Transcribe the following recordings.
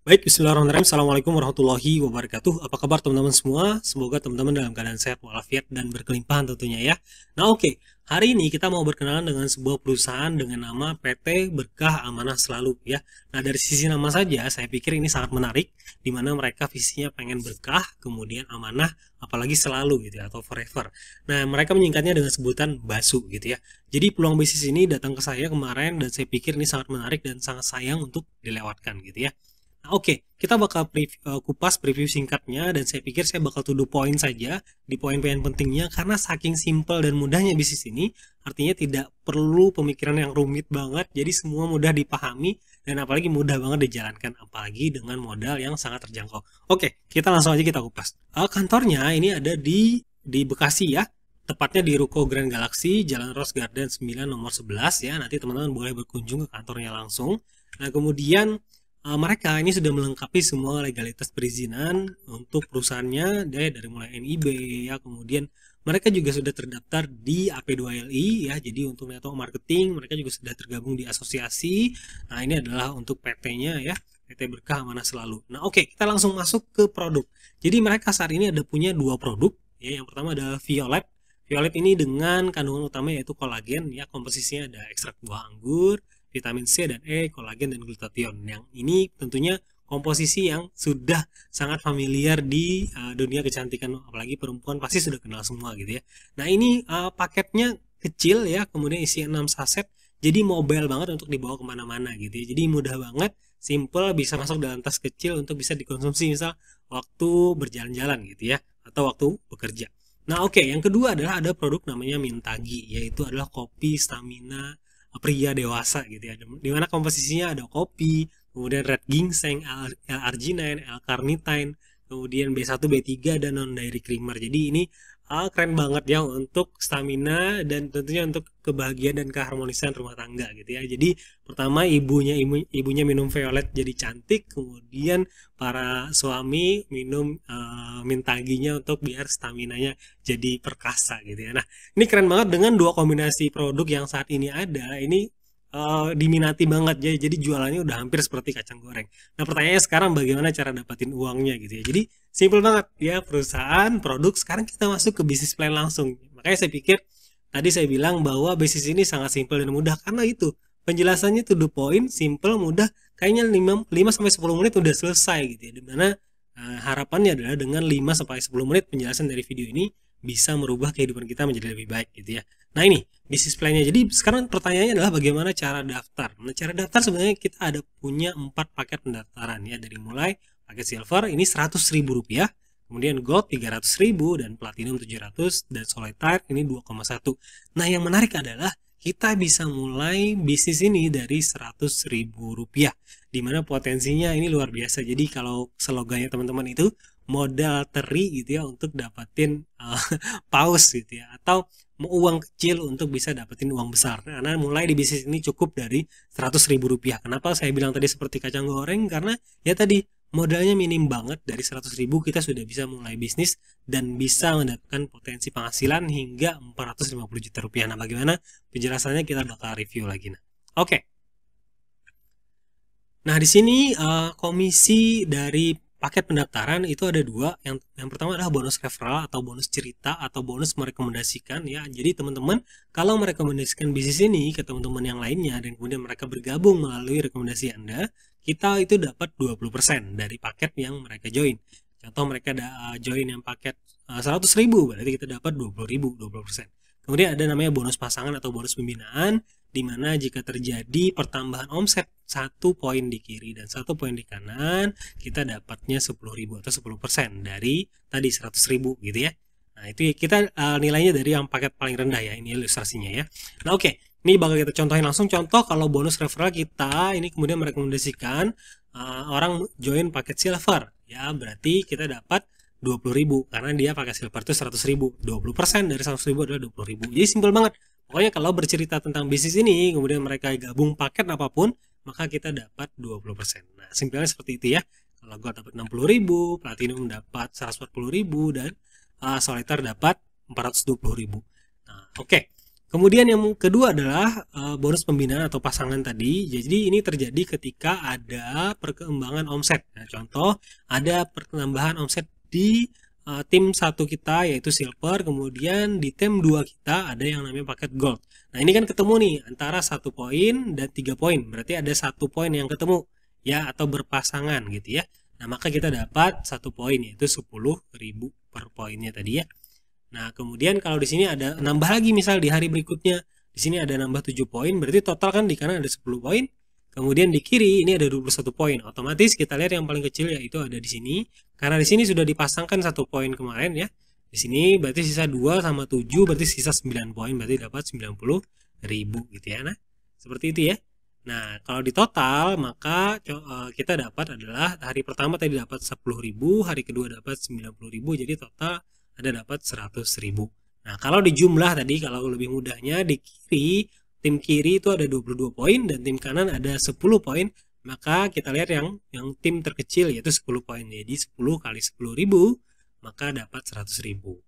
Baik, bismillahirrahmanirrahim. Assalamualaikum warahmatullahi wabarakatuh. Apa kabar teman-teman semua? Semoga teman-teman dalam keadaan sehat walafiat dan berkelimpahan tentunya ya. Nah oke, hari ini kita mau berkenalan dengan sebuah perusahaan dengan nama PT Berkah Amanah Selalu ya. Nah dari sisi nama saja saya pikir ini sangat menarik, di mana mereka visinya pengen berkah, kemudian amanah, apalagi selalu gitu ya, atau forever. Nah mereka menyingkatnya dengan sebutan BASU gitu ya. Jadi peluang bisnis ini datang ke saya kemarin dan saya pikir ini sangat menarik dan sangat sayang untuk dilewatkan gitu ya. Nah, oke, kita bakal kupas preview singkatnya dan saya pikir saya bakal to the point saja di poin-poin pentingnya karena saking simpel dan mudahnya bisnis ini, artinya tidak perlu pemikiran yang rumit banget, jadi semua mudah dipahami dan apalagi mudah banget dijalankan, apalagi dengan modal yang sangat terjangkau. Oke, kita langsung aja kita kupas. Kantornya ini ada di Bekasi ya, tepatnya di Ruko Grand Galaxy, Jalan Rose Garden 9 nomor 11 ya. Nanti teman-teman boleh berkunjung ke kantornya langsung. Nah, kemudian mereka ini sudah melengkapi semua legalitas perizinan untuk perusahaannya dari mulai NIB ya, kemudian mereka juga sudah terdaftar di AP2LI ya, jadi untuk network marketing mereka juga sudah tergabung di asosiasi. Nah ini adalah untuk PT-nya ya, PT Berkah Amanah Selalu. Nah oke, kita langsung masuk ke produk. Jadi mereka saat ini ada punya dua produk ya, yang pertama adalah Violet. Violet ini dengan kandungan utama yaitu kolagen ya, komposisinya ada ekstrak buah anggur, vitamin C dan E, kolagen dan glutathione. Yang ini tentunya komposisi yang sudah sangat familiar di dunia kecantikan, apalagi perempuan pasti sudah kenal semua gitu ya. Nah ini paketnya kecil ya, kemudian isi 6 saset, jadi mobile banget untuk dibawa kemana-mana gitu ya. Jadi mudah banget, simple, bisa masuk dalam tas kecil untuk bisa dikonsumsi misal waktu berjalan-jalan gitu ya, atau waktu bekerja. Nah oke, yang kedua adalah ada produk namanya Mintagi, yaitu adalah kopi stamina pria dewasa gitu ya, dimana komposisinya ada kopi, kemudian red ginseng, L-arginine, L-carnitine, kemudian B1, B3 dan non dairy creamer. Jadi ini keren banget ya untuk stamina dan tentunya untuk kebahagiaan dan keharmonisan rumah tangga gitu ya. Jadi pertama ibunya minum violet jadi cantik, kemudian para suami minum mintaginya untuk biar staminanya jadi perkasa gitu ya. Nah ini keren banget dengan dua kombinasi produk yang saat ini ada. Ini diminati banget ya, jadi jualannya udah hampir seperti kacang goreng. Nah pertanyaannya sekarang bagaimana cara dapatin uangnya gitu ya. Jadi simple banget ya, perusahaan produk. Sekarang kita masuk ke bisnis plan langsung. Makanya saya pikir tadi saya bilang bahwa bisnis ini sangat simple dan mudah karena itu penjelasannya to the point, simple, mudah, kayaknya 5 sampai 10 menit udah selesai gitu ya. Dimana harapannya adalah dengan 5 sampai 10 menit penjelasan dari video ini bisa merubah kehidupan kita menjadi lebih baik gitu ya. Nah ini bisnis plan-nya. Jadi sekarang pertanyaannya adalah bagaimana cara daftar. Nah cara daftar sebenarnya kita ada punya 4 paket pendaftaran ya, dari mulai paket silver ini 100.000 rupiah, kemudian gold 300.000 dan platinum 700 dan solitaire ini 2,1. Nah yang menarik adalah kita bisa mulai bisnis ini dari 100.000 rupiah, dimana potensinya ini luar biasa. Jadi kalau slogannya teman-teman itu modal teri gitu ya untuk dapetin paus gitu ya, atau uang kecil untuk bisa dapetin uang besar. Karena mulai di bisnis ini cukup dari 100.000 rupiah. Kenapa saya bilang tadi seperti kacang goreng? Karena ya tadi modalnya minim banget, dari 100.000 kita sudah bisa mulai bisnis dan bisa mendapatkan potensi penghasilan hingga 450 juta rupiah. Nah bagaimana penjelasannya kita bakal review lagi. Nah oke. Nah di sini komisi dari paket pendaftaran itu ada dua. Yang pertama adalah bonus referral atau bonus cerita atau bonus merekomendasikan ya. Jadi teman-teman kalau merekomendasikan bisnis ini ke teman-teman yang lainnya dan kemudian mereka bergabung melalui rekomendasi Anda, kita itu dapat 20% dari paket yang mereka join. Contoh mereka ada join yang paket 100.000, berarti kita dapat 20.000, 20%. Kemudian ada namanya bonus pasangan atau bonus pembinaan, di mana jika terjadi pertambahan omset 1 poin di kiri dan 1 poin di kanan, kita dapatnya 10.000 atau 10% dari tadi 100.000 gitu ya. Nah itu kita nilainya dari yang paket paling rendah ya, ini ilustrasinya ya. Nah oke, ini bakal kita contohin langsung. Contoh kalau bonus referral kita ini kemudian merekomendasikan orang join paket silver ya, berarti kita dapat 20.000 karena dia pakai silver itu 100.000. 20% dari 100.000 adalah 20.000. Jadi simpel banget. Pokoknya kalau bercerita tentang bisnis ini, kemudian mereka gabung paket apapun, maka kita dapat 20%. Nah, simpelnya seperti itu ya. Kalau gue dapat 60.000, platinum dapat 140.000, dan solitaire dapat 420.000. Nah, oke. Kemudian yang kedua adalah bonus pembinaan atau pasangan tadi. Jadi ini terjadi ketika ada perkembangan omset. Nah, contoh ada pertambahan omset di tim 1 kita yaitu silver, kemudian di tim 2 kita ada yang namanya paket gold. Nah, ini kan ketemu nih antara 1 poin dan 3 poin. Berarti ada 1 poin yang ketemu ya, atau berpasangan gitu ya. Nah, maka kita dapat 1 poin yaitu 10.000 per poinnya tadi ya. Nah, kemudian kalau di sini ada nambah lagi, misal di hari berikutnya, di sini ada nambah 7 poin, berarti total kan di kanan ada 10 poin. Kemudian di kiri ini ada 21 poin. Otomatis kita lihat yang paling kecil yaitu ada di sini. Karena di sini sudah dipasangkan 1 poin kemarin ya. Di sini berarti sisa 2 sama 7 berarti sisa 9 poin, berarti dapat 90.000 gitu ya. Nah, seperti itu ya. Nah, kalau di total maka kita dapat adalah hari pertama tadi dapat 10.000, hari kedua dapat 90.000, jadi total ada dapat 100.000. Nah, kalau di jumlah tadi, kalau lebih mudahnya di kiri, tim kiri itu ada 22 poin dan tim kanan ada 10 poin, maka kita lihat yang tim terkecil yaitu 10 poin. Jadi 10 kali 10.000 maka dapat 100.000.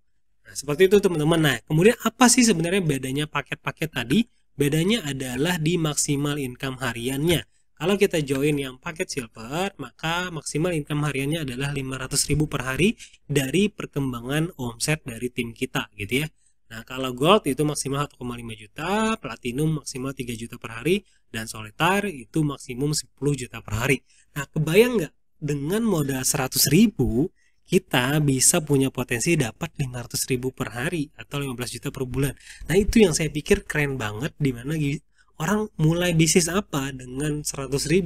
Nah, seperti itu teman-teman. Nah, kemudian apa sih sebenarnya bedanya paket-paket tadi? Bedanya adalah di maksimal income hariannya. Kalau kita join yang paket silver, maka maksimal income hariannya adalah 500.000 per hari dari perkembangan omset dari tim kita gitu ya. Nah, kalau gold itu maksimal 1,5 juta, platinum maksimal 3 juta per hari, dan solitaire itu maksimum 10 juta per hari. Nah, kebayang nggak dengan modal 100.000 kita bisa punya potensi dapat 500.000 per hari atau 15 juta per bulan. Nah, itu yang saya pikir keren banget, dimana orang mulai bisnis apa dengan 100.000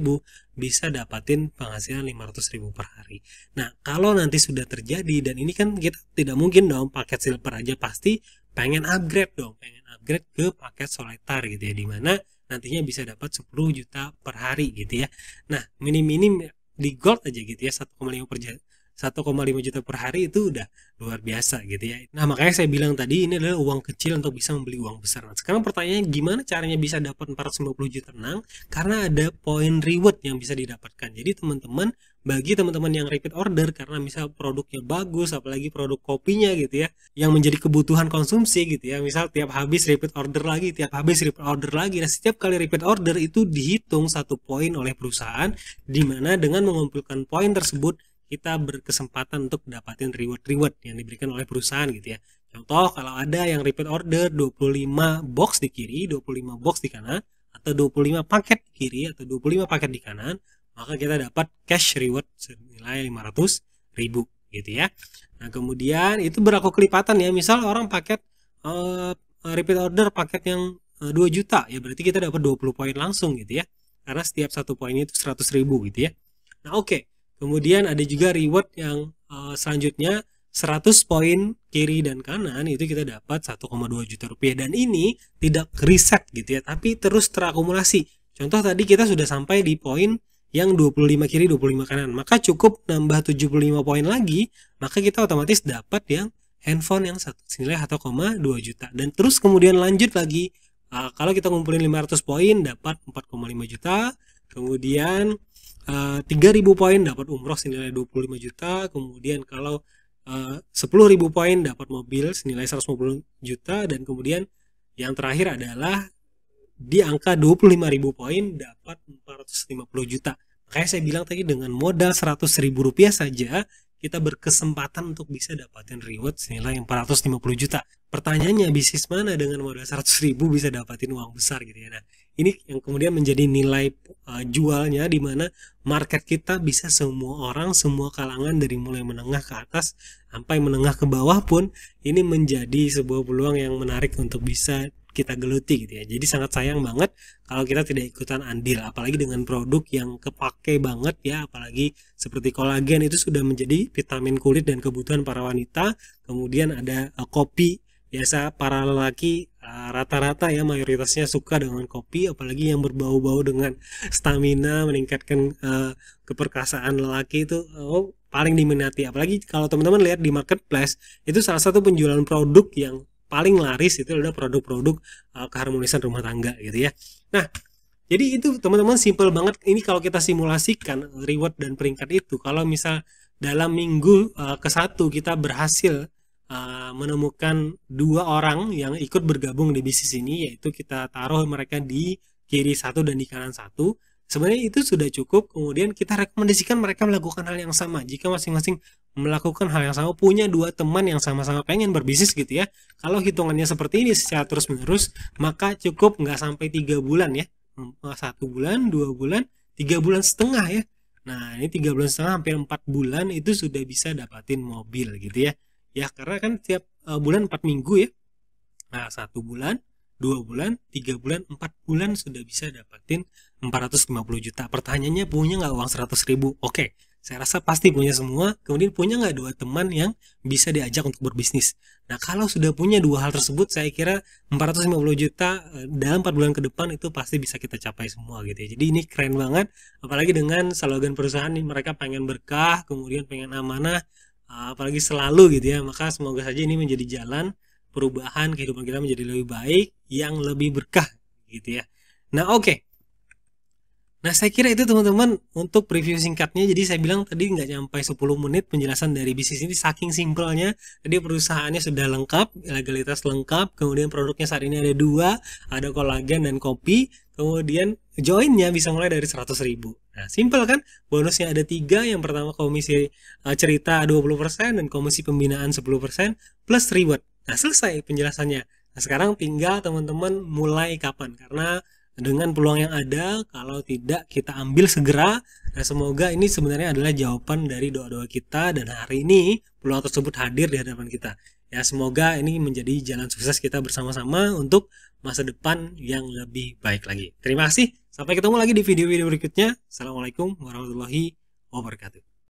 bisa dapatin penghasilan 500.000 per hari. Nah, kalau nanti sudah terjadi, dan ini kan kita tidak mungkin dong paket silver aja, pasti pengen upgrade dong, pengen upgrade ke paket solitaire gitu ya, dimana nantinya bisa dapat 10 juta per hari gitu ya. Nah, minim-minim di gold aja gitu ya, 1,5 juta per hari itu udah luar biasa gitu ya. Nah, makanya saya bilang tadi ini adalah uang kecil untuk bisa membeli uang besar. Nah, sekarang pertanyaannya gimana caranya bisa dapat 450 juta? Tenang, karena ada poin reward yang bisa didapatkan. Jadi teman-teman, bagi teman-teman yang repeat order karena misal produknya bagus, apalagi produk kopinya gitu ya, yang menjadi kebutuhan konsumsi gitu ya. Misal tiap habis repeat order lagi, tiap habis repeat order lagi. Nah, setiap kali repeat order itu dihitung 1 poin oleh perusahaan, di mana dengan mengumpulkan poin tersebut kita berkesempatan untuk dapatin reward yang diberikan oleh perusahaan gitu ya. Contoh, kalau ada yang repeat order 25 box di kiri, 25 box di kanan, atau 25 paket di kiri, atau 25 paket di kanan, maka kita dapat cash reward senilai 500.000 gitu ya. Nah, kemudian itu berlaku kelipatan ya. Misal orang paket repeat order paket yang 2 juta, ya berarti kita dapat 20 poin langsung gitu ya. Karena setiap 1 poin itu 100.000 gitu ya. Nah, oke. Kemudian ada juga reward yang selanjutnya 100 poin kiri dan kanan, itu kita dapat 1,2 juta rupiah, dan ini tidak reset gitu ya, tapi terus terakumulasi. Contoh tadi kita sudah sampai di poin yang 25 kiri 25 kanan, maka cukup nambah 75 poin lagi, maka kita otomatis dapat yang handphone yang senilai 1,2 juta, dan terus kemudian lanjut lagi. Kalau kita ngumpulin 500 poin dapat 4,5 juta, kemudian 3.000 poin dapat umroh senilai 25 juta, kemudian kalau 10.000 poin dapat mobil senilai 150 juta, dan kemudian yang terakhir adalah di angka 25.000 poin dapat 450 juta. Makanya saya bilang tadi dengan modal 100.000 rupiah saja kita berkesempatan untuk bisa dapatin reward senilai 450 juta. Pertanyaannya, bisnis mana dengan modal 100.000 bisa dapatin uang besar gitu ya. Nah, ini yang kemudian menjadi nilai jualnya, di mana market kita bisa semua orang, semua kalangan, dari mulai menengah ke atas sampai menengah ke bawah pun ini menjadi sebuah peluang yang menarik untuk bisa kita geluti gitu ya. Jadi sangat sayang banget kalau kita tidak ikutan andil, apalagi dengan produk yang kepake banget ya, apalagi seperti kolagen itu sudah menjadi vitamin kulit dan kebutuhan para wanita. Kemudian ada kopi, biasa para lelaki rata-rata ya mayoritasnya suka dengan kopi, apalagi yang berbau-bau dengan stamina, meningkatkan keperkasaan lelaki itu paling diminati. Apalagi kalau teman-teman lihat di marketplace, itu salah satu penjualan produk yang paling laris itu adalah produk-produk keharmonisan rumah tangga gitu ya. Nah, jadi itu teman-teman simple banget. Ini kalau kita simulasikan reward dan peringkat itu, kalau misal dalam minggu ke-1 kita berhasil menemukan 2 orang yang ikut bergabung di bisnis ini, yaitu kita taruh mereka di kiri satu dan di kanan satu. Sebenarnya itu sudah cukup. Kemudian kita rekomendasikan mereka melakukan hal yang sama. Jika masing-masing melakukan hal yang sama, punya 2 teman yang sama-sama pengen berbisnis gitu ya. Kalau hitungannya seperti ini secara terus-menerus, maka cukup nggak sampai 3 bulan ya. 1 bulan, 2 bulan, 3 bulan setengah ya. Nah, ini 3 bulan setengah, hampir 4 bulan itu sudah bisa dapatin mobil gitu ya. Ya, karena kan tiap bulan 4 minggu ya. Nah, 1 bulan, 2 bulan, 3 bulan, 4 bulan sudah bisa dapatin 450 juta. Pertanyaannya, punya nggak uang 100 ribu? Oke, saya rasa pasti punya semua. Kemudian punya nggak 2 teman yang bisa diajak untuk berbisnis? Nah, kalau sudah punya 2 hal tersebut, saya kira 450 juta dalam 4 bulan ke depan itu pasti bisa kita capai semua gitu ya. Jadi ini keren banget, apalagi dengan slogan perusahaan ini, mereka pengen berkah, kemudian pengen amanah, apalagi selalu gitu ya. Maka semoga saja ini menjadi jalan perubahan kehidupan kita menjadi lebih baik, yang lebih berkah gitu ya. Nah, oke. Nah, saya kira itu teman-teman untuk preview singkatnya. Jadi saya bilang tadi nggak nyampe 10 menit penjelasan dari bisnis ini, saking simpelnya. Tadi perusahaannya sudah lengkap, legalitas lengkap, kemudian produknya saat ini ada 2, ada kolagen dan kopi. Kemudian joinnya bisa mulai dari 100 ribu. Nah, simpel kan? Bonusnya ada 3. Yang pertama komisi cerita 20% dan komisi pembinaan 10% plus reward. Nah, selesai penjelasannya. Nah, sekarang tinggal teman-teman mulai kapan, karena dengan peluang yang ada, kalau tidak kita ambil segera. Nah, semoga ini sebenarnya adalah jawaban dari doa-doa kita, dan hari ini peluang tersebut hadir di hadapan kita. Ya, semoga ini menjadi jalan sukses kita bersama-sama untuk masa depan yang lebih baik lagi. Terima kasih. Sampai ketemu lagi di video-video berikutnya. Assalamualaikum warahmatullahi wabarakatuh.